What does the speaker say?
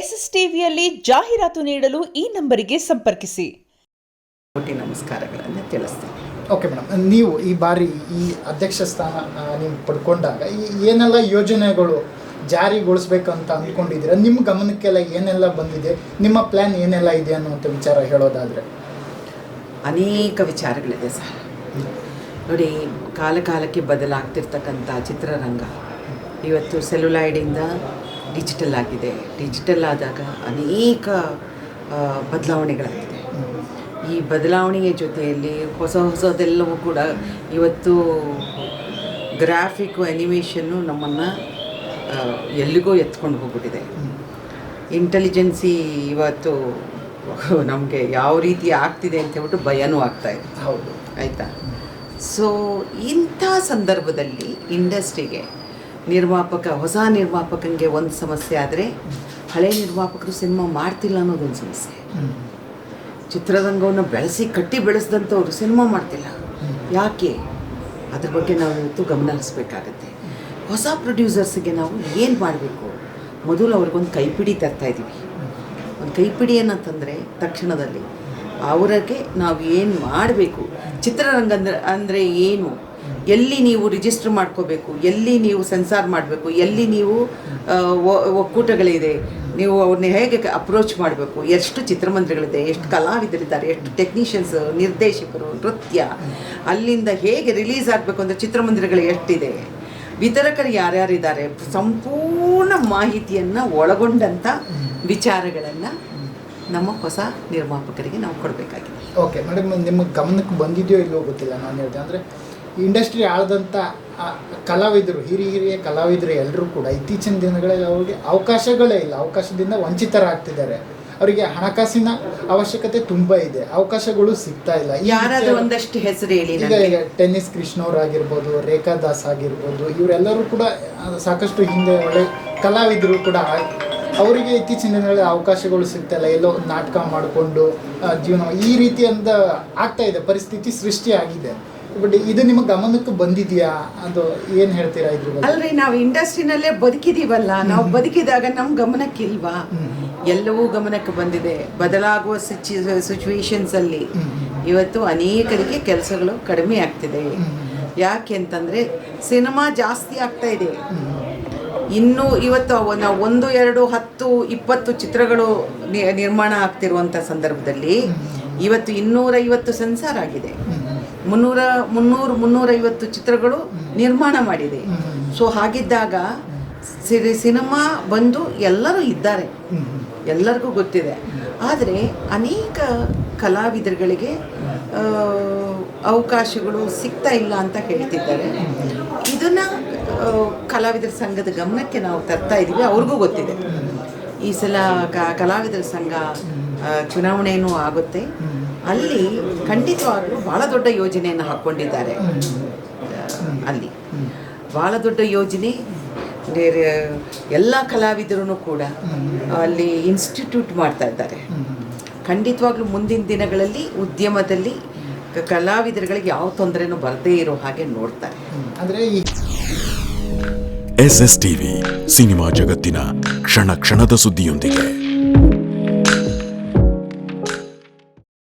SSTVಯಲ್ಲಿ ಜಾಹೀರಾತು ನೀಡಲು ಈ ನಂಬರಿಗೆ ಸಂಪರ್ಕಿಸಿ. ನಮಸ್ಕಾರಗಳನ್ನು ತಿಳಿಸ್ತೀನಿ. ಓಕೆ ಮೇಡಮ್, ನೀವು ಈ ಬಾರಿ ಈ ಅಧ್ಯಕ್ಷ ಸ್ಥಾನ ನೀವು ಪಡ್ಕೊಂಡಾಗ ಏನೆಲ್ಲ ಯೋಜನೆಗಳು ಜಾರಿಗೊಳಿಸ್ಬೇಕಂತ ಅಂದ್ಕೊಂಡಿದ್ದೀರಾ? ನಿಮ್ಮ ಗಮನಕ್ಕೆಲ್ಲ ಏನೆಲ್ಲ ಬಂದಿದೆ, ನಿಮ್ಮ ಪ್ಲ್ಯಾನ್ ಏನೆಲ್ಲ ಇದೆ ಅನ್ನುವಂಥ ವಿಚಾರ ಹೇಳೋದಾದರೆ? ಅನೇಕ ವಿಚಾರಗಳಿದೆ ಸರ್. ನೋಡಿ, ಕಾಲಕ್ಕೆ ಬದಲಾಗ್ತಿರ್ತಕ್ಕಂಥ ಚಿತ್ರರಂಗ ಇವತ್ತು ಸೆಲ್ಯುಲಾಯ್ಡಿಂದ ಡಿಜಿಟಲ್ ಆಗಿದೆ. ಡಿಜಿಟಲ್ ಆದಾಗ ಅನೇಕ ಬದಲಾವಣೆಗಳಾಗಿದೆ. ಈ ಬದಲಾವಣೆಯ ಜೊತೆಯಲ್ಲಿ ಹೊಸದೆಲ್ಲವೂ ಕೂಡ ಇವತ್ತು ಗ್ರಾಫಿಕ್ಕು ಅನಿಮೇಷನ್ನು ನಮ್ಮನ್ನು ಎಲ್ಲಿಗೋ ಎತ್ಕೊಂಡು ಹೋಗ್ಬಿಟ್ಟಿದೆ. ಇಂಟೆಲಿಜೆನ್ಸಿ ಇವತ್ತು ನಮಗೆ ಯಾವ ರೀತಿ ಆಗ್ತಿದೆ ಅಂತ ಹೇಳ್ಬಿಟ್ಟು ಭಯನೂ ಆಗ್ತಾಯಿದೆ. ಹೌದು, ಆಯಿತಾ? ಸೊ ಇಂಥ ಸಂದರ್ಭದಲ್ಲಿ ಇಂಡಸ್ಟ್ರಿಗೆ ಹೊಸ ನಿರ್ಮಾಪಕನಿಗೆ ಒಂದು ಸಮಸ್ಯೆ ಆದರೆ ಹಳೆ ನಿರ್ಮಾಪಕರು ಸಿನಿಮಾ ಮಾಡ್ತಿಲ್ಲ ಅನ್ನೋದೊಂದು ಸಮಸ್ಯೆ. ಚಿತ್ರರಂಗವನ್ನು ಕಟ್ಟಿ ಬೆಳೆಸಿದಂಥವ್ರು ಸಿನಿಮಾ ಮಾಡ್ತಿಲ್ಲ. ಯಾಕೆ? ಅದ್ರ ಬಗ್ಗೆ ನಾವು ಇವತ್ತು ಗಮನ ಹರಿಸ್ಬೇಕಾಗತ್ತೆ. ಹೊಸ ಪ್ರೊಡ್ಯೂಸರ್ಸ್ಗೆ ನಾವು ಏನು ಮಾಡಬೇಕು? ಮೊದಲು ಅವ್ರಿಗೊಂದು ಕೈಪಿಡಿ ತರ್ತಾಯಿದ್ದೀವಿ. ಒಂದು ಕೈಪಿಡಿ ಏನಂತಂದರೆ ತಕ್ಷಣದಲ್ಲಿ ಅವರಿಗೆ ನಾವು ಏನು ಮಾಡಬೇಕು, ಚಿತ್ರರಂಗ ಅಂದರೆ ಏನು, ಎಲ್ಲಿ ನೀವು ರಿಜಿಸ್ಟರ್ ಮಾಡ್ಕೋಬೇಕು, ಎಲ್ಲಿ ನೀವು ಸೆನ್ಸಾರ್ ಮಾಡಬೇಕು, ಎಲ್ಲಿ ನೀವು ಒಕ್ಕೂಟಗಳಿದೆ, ನೀವು ಅವ್ರನ್ನ ಹೇಗೆ ಅಪ್ರೋಚ್ ಮಾಡಬೇಕು, ಎಷ್ಟು ಚಿತ್ರಮಂದಿರಗಳಿದೆ, ಎಷ್ಟು ಕಲಾವಿದರಿದ್ದಾರೆ, ಎಷ್ಟು ಟೆಕ್ನಿಷಿಯನ್ಸ್, ನಿರ್ದೇಶಕರು, ನೃತ್ಯ, ಅಲ್ಲಿಂದ ಹೇಗೆ ರಿಲೀಸ್ ಆಗಬೇಕು ಅಂದರೆ ಚಿತ್ರಮಂದಿರಗಳು ಎಷ್ಟಿದೆ, ವಿತರಕರು ಯಾರ್ಯಾರಿದ್ದಾರೆ, ಸಂಪೂರ್ಣ ಮಾಹಿತಿಯನ್ನು ಒಳಗೊಂಡಂಥ ವಿಚಾರಗಳನ್ನು ನಮ್ಮ ಹೊಸ ನಿರ್ಮಾಪಕರಿಗೆ ನಾವು ಕೊಡಬೇಕಾಗಿದೆ. ಓಕೆ ಮೇಡಮ್, ನಿಮ್ಮ ಗಮನಕ್ಕೆ ಬಂದಿದೆಯೋ ಇಲ್ಲವೋ ಗೊತ್ತಿಲ್ಲ. ನಾನು ಹೇಳಿದೆ ಅಂದರೆ ಇಂಡಸ್ಟ್ರಿ ಆಳದಂಥ ಕಲಾವಿದರು, ಹಿರಿಯ ಕಲಾವಿದರು ಎಲ್ಲರೂ ಕೂಡ ಇತ್ತೀಚಿನ ದಿನಗಳಲ್ಲಿ ಅವರಿಗೆ ಅವಕಾಶಗಳೇ ಇಲ್ಲ, ಅವಕಾಶದಿಂದ ವಂಚಿತರಾಗ್ತಿದ್ದಾರೆ. ಅವರಿಗೆ ಹಣಕಾಸಿನ ಅವಶ್ಯಕತೆ ತುಂಬ ಇದೆ, ಅವಕಾಶಗಳು ಸಿಗ್ತಾ ಇಲ್ಲ. ಯಾರಾದರೂ ಒಂದಷ್ಟು ಹೆಸರು ಹೇಳಿ. ಈಗ ಟೆನ್ನಿಸ್ ಕೃಷ್ಣವ್ರು ಆಗಿರ್ಬೋದು, ರೇಖಾ ದಾಸ್ ಆಗಿರ್ಬೋದು, ಇವರೆಲ್ಲರೂ ಕೂಡ ಸಾಕಷ್ಟು ಹಿಂದೆ ಒಳ್ಳೆ ಕಲಾವಿದರು ಕೂಡ. ಅವರಿಗೆ ಇತ್ತೀಚಿನ ದಿನಗಳಲ್ಲಿ ಅವಕಾಶಗಳು ಸಿಗ್ತಾಯಿಲ್ಲ, ಎಲ್ಲೋ ನಾಟಕ ಮಾಡಿಕೊಂಡು ಜೀವನ ಈ ರೀತಿಯಿಂದ ಆಗ್ತಾ ಇದೆ, ಪರಿಸ್ಥಿತಿ ಸೃಷ್ಟಿಯಾಗಿದೆ. ಬಟ್ ಇದು ನಿಮ್ಮ ಗಮನಕ್ಕೆ ಬಂದಿದೆಯಾ? ಅದು ಏನು ಹೇಳ್ತೀರಾ ಇದ್ರ ಬಗ್ಗೆ? ಅಲ್ರಿ, ನಾವು ಇಂಡಸ್ಟ್ರಿನಲ್ಲೇ ಬದುಕಿದೀವಲ್ಲ, ನಾವು ಬದುಕಿದಾಗ ನಮ್ಮ ಗಮನಕ್ಕಿಲ್ವಾ? ಎಲ್ಲವೂ ಗಮನಕ್ಕೆ ಬಂದಿದೆ. ಬದಲಾಗುವ ಸಿಚುವೇಶನ್ಸಲ್ಲಿ ಇವತ್ತು ಅನೇಕರಿಗೆ ಕೆಲಸಗಳು ಕಡಿಮೆ ಆಗ್ತಿದೆ. ಯಾಕೆ ಅಂತಂದರೆ ಸಿನಿಮಾ ಜಾಸ್ತಿ ಆಗ್ತಾ ಇದೆ. ಇನ್ನೂ ಇವತ್ತು ನಾವು 1, 2, 10, 20 ಚಿತ್ರಗಳು ನಿರ್ಮಾಣ ಆಗ್ತಿರುವಂಥ ಸಂದರ್ಭದಲ್ಲಿ ಇವತ್ತು 250 ಸೆನ್ಸಾರ್ ಆಗಿದೆ. 350 ಚಿತ್ರಗಳು ನಿರ್ಮಾಣ ಮಾಡಿದೆ. ಸೊ ಹಾಗಿದ್ದಾಗ ಸಿನಿಮಾ ಬಂದು ಎಲ್ಲರೂ ಇದ್ದಾರೆ, ಎಲ್ಲರಿಗೂ ಗೊತ್ತಿದೆ. ಆದರೆ ಅನೇಕ ಕಲಾವಿದರುಗಳಿಗೆ ಅವಕಾಶಗಳು ಸಿಗ್ತಾ ಇಲ್ಲ ಅಂತ ಹೇಳ್ತಿದ್ದಾರೆ. ಇದನ್ನು ಕಲಾವಿದರ ಸಂಘದ ಗಮನಕ್ಕೆ ನಾವು ತರ್ತಾ ಇದ್ದೀವಿ. ಅವ್ರಿಗೂ ಗೊತ್ತಿದೆ. ಈ ಸಲ ಕಲಾವಿದರ ಸಂಘ ಚುನಾವಣೆಯೂ ಆಗುತ್ತೆ. ಅಲ್ಲಿ ಖಂಡಿತವಾಗ್ಲೂ ಭಾಳ ದೊಡ್ಡ ಯೋಜನೆಯನ್ನು ಹಾಕ್ಕೊಂಡಿದ್ದಾರೆ. ಅಲ್ಲಿ ಭಾಳ ದೊಡ್ಡ ಯೋಜನೆ. ಎಲ್ಲ ಕಲಾವಿದರು ಕೂಡ ಅಲ್ಲಿ ಇನ್ಸ್ಟಿಟ್ಯೂಟ್ ಮಾಡ್ತಾ ಇದ್ದಾರೆ. ಖಂಡಿತವಾಗ್ಲೂ ಮುಂದಿನ ದಿನಗಳಲ್ಲಿ ಉದ್ಯಮದಲ್ಲಿ ಕಲಾವಿದರುಗಳಿಗೆ ಯಾವ ತೊಂದರೆನೂ ಬರದೇ ಇರೋ ಹಾಗೆ ನೋಡ್ತಾರೆ. ಅಂದರೆ SSTV ಸಿನಿಮಾ ಜಗತ್ತಿನ ಕ್ಷಣ ಕ್ಷಣದ ಸುದ್ದಿಯೊಂದಿಗೆ.